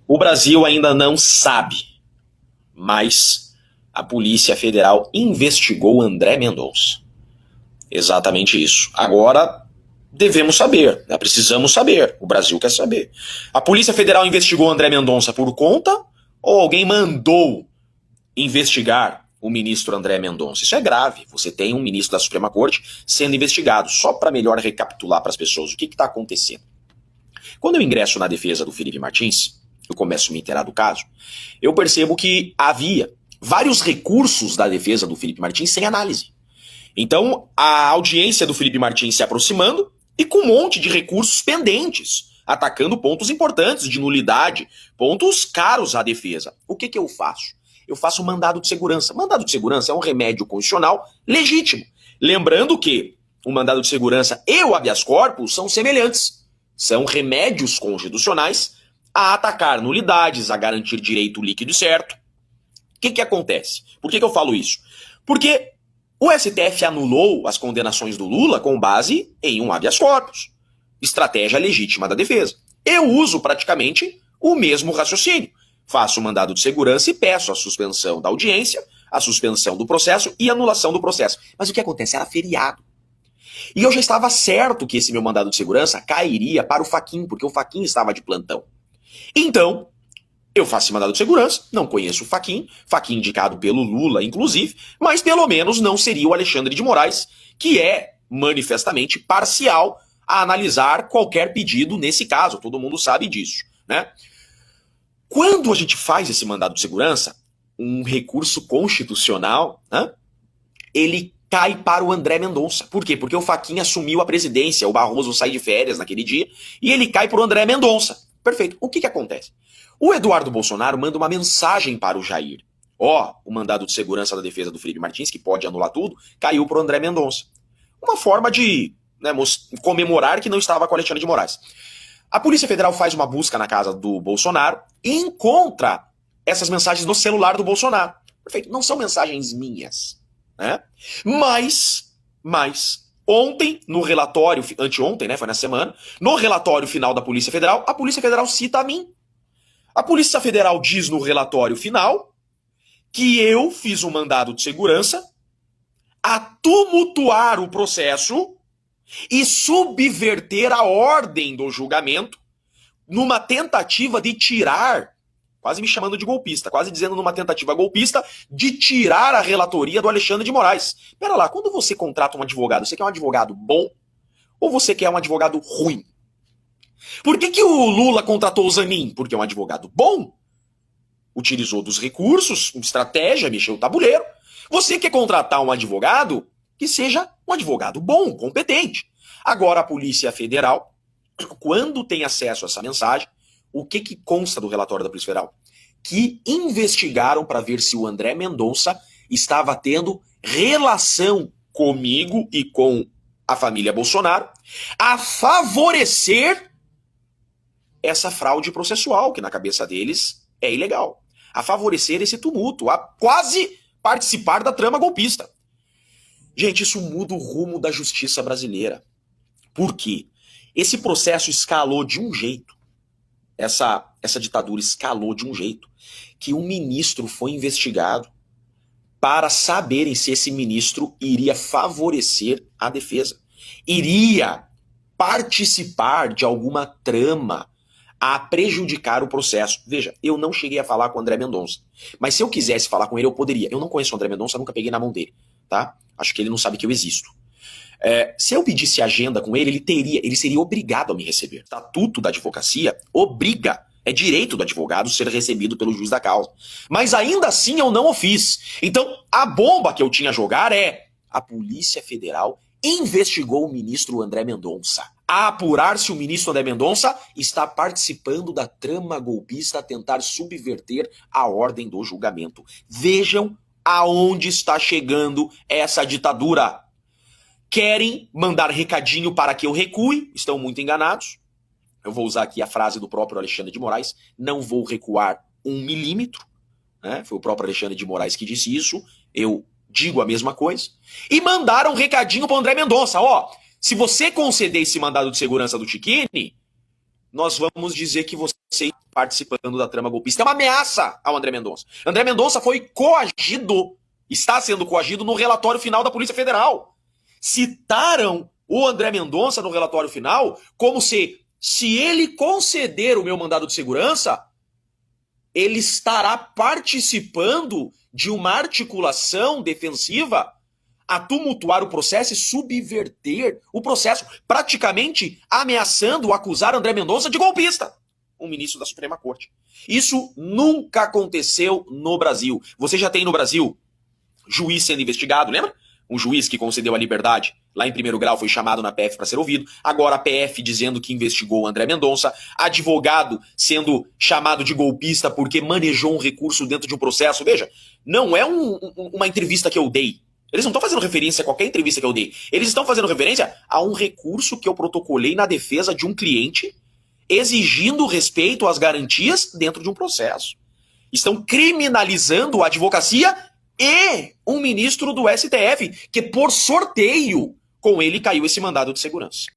O Brasil ainda não sabe, mas a Polícia Federal investigou André Mendonça. Exatamente isso. Agora devemos saber, né? Precisamos saber. O Brasil quer saber. A Polícia Federal investigou André Mendonça por conta ou alguém mandou investigar o ministro André Mendonça? Isso é grave. Você tem um ministro da Suprema Corte sendo investigado. Só para melhor recapitular para as pessoas o que está acontecendo. Quando eu ingresso na defesa do Felipe Martins, eu começo a me inteirar do caso, eu percebo que havia vários recursos da defesa do Felipe Martins sem análise. Então, a audiência do Felipe Martins se aproximando e com um monte de recursos pendentes, atacando pontos importantes de nulidade, pontos caros à defesa. O que eu faço? Eu faço um mandado de segurança. Mandado de segurança é um remédio constitucional legítimo. Lembrando que o mandado de segurança e o habeas corpus são semelhantes. São remédios constitucionais a atacar nulidades, a garantir direito líquido e certo. O que acontece? Por que eu falo isso? Porque o STF anulou as condenações do Lula com base em um habeas corpus. Estratégia legítima da defesa. Eu uso praticamente o mesmo raciocínio. Faço o mandado de segurança e peço a suspensão da audiência, a suspensão do processo e anulação do processo. Mas o que acontece? Era feriado. E eu já estava certo que esse meu mandado de segurança cairia para o Fachin, porque o Fachin estava de plantão. Então, eu faço esse mandado de segurança, não conheço o Fachin indicado pelo Lula, inclusive, mas pelo menos não seria o Alexandre de Moraes, que é manifestamente parcial a analisar qualquer pedido nesse caso, todo mundo sabe disso, né? Quando a gente faz esse mandado de segurança, um recurso constitucional, né, ele cai para o André Mendonça. Por quê? Porque o Fachin assumiu a presidência, o Barroso sai de férias naquele dia, e ele cai para o André Mendonça. Perfeito. O que acontece? O Eduardo Bolsonaro manda uma mensagem para o Jair. O mandado de segurança da defesa do Felipe Martins, que pode anular tudo, caiu para o André Mendonça. Uma forma de, né, comemorar que não estava com o Alexandre de Moraes. A Polícia Federal faz uma busca na casa do Bolsonaro e encontra essas mensagens no celular do Bolsonaro. Perfeito. Não são mensagens minhas, né? Mas, ontem, no relatório, anteontem, né, foi na semana, no relatório final da Polícia Federal, a Polícia Federal cita a mim. A Polícia Federal diz no relatório final que eu fiz um mandado de segurança a tumultuar o processo e subverter a ordem do julgamento numa tentativa de tirar, quase me chamando de golpista, quase dizendo numa tentativa golpista de tirar a relatoria do Alexandre de Moraes. Pera lá, quando você contrata um advogado, você quer um advogado bom ou você quer um advogado ruim? Por que o Lula contratou o Zanin? Porque é um advogado bom, utilizou dos recursos, estratégia, mexeu o tabuleiro. Você quer contratar um advogado que seja um advogado bom, competente. Agora a Polícia Federal, quando tem acesso a essa mensagem, o que consta do relatório da Polícia Federal? Que investigaram para ver se o André Mendonça estava tendo relação comigo e com a família Bolsonaro a favorecer essa fraude processual, que na cabeça deles é ilegal. A favorecer esse tumulto, a quase participar da trama golpista. Gente, isso muda o rumo da justiça brasileira. Por quê? Esse processo escalou de um jeito, essa ditadura escalou de um jeito, que um ministro foi investigado para saberem se esse ministro iria favorecer a defesa, iria participar de alguma trama a prejudicar o processo. Veja, eu não cheguei a falar com o André Mendonça, mas se eu quisesse falar com ele, eu poderia. Eu não conheço o André Mendonça, nunca peguei na mão dele, tá? Acho que ele não sabe que eu existo. Se eu pedisse agenda com ele, ele seria obrigado a me receber. O Estatuto da Advocacia obriga, é direito do advogado ser recebido pelo juiz da causa. Mas ainda assim eu não o fiz. Então, a bomba que eu tinha a jogar é: a Polícia Federal investigou o ministro André Mendonça a apurar se o ministro André Mendonça está participando da trama golpista a tentar subverter a ordem do julgamento. Vejam aonde está chegando essa ditadura. Querem mandar recadinho para que eu recue, estão muito enganados. Eu vou usar aqui a frase do próprio Alexandre de Moraes: não vou recuar 1 milímetro. Né? Foi o próprio Alexandre de Moraes que disse isso, eu digo a mesma coisa. E mandaram um recadinho para o André Mendonça: se você conceder esse mandado de segurança do Chiquini, nós vamos dizer que você está participando da trama golpista. É uma ameaça ao André Mendonça. André Mendonça foi coagido, está sendo coagido no relatório final da Polícia Federal. Citaram o André Mendonça no relatório final como se ele conceder o meu mandado de segurança, ele estará participando de uma articulação defensiva a tumultuar o processo e subverter o processo, praticamente ameaçando acusar André Mendonça de golpista, um ministro da Suprema Corte. Isso nunca aconteceu no Brasil. Você já tem no Brasil juiz sendo investigado, lembra? Um juiz que concedeu a liberdade lá em primeiro grau foi chamado na PF para ser ouvido. Agora a PF dizendo que investigou o André Mendonça. Advogado sendo chamado de golpista porque manejou um recurso dentro de um processo. Veja, não é uma entrevista que eu dei. Eles não estão fazendo referência a qualquer entrevista que eu dei. Eles estão fazendo referência a um recurso que eu protocolei na defesa de um cliente, exigindo respeito às garantias dentro de um processo. Estão criminalizando a advocacia e um ministro do STF, que por sorteio, com ele caiu esse mandado de segurança.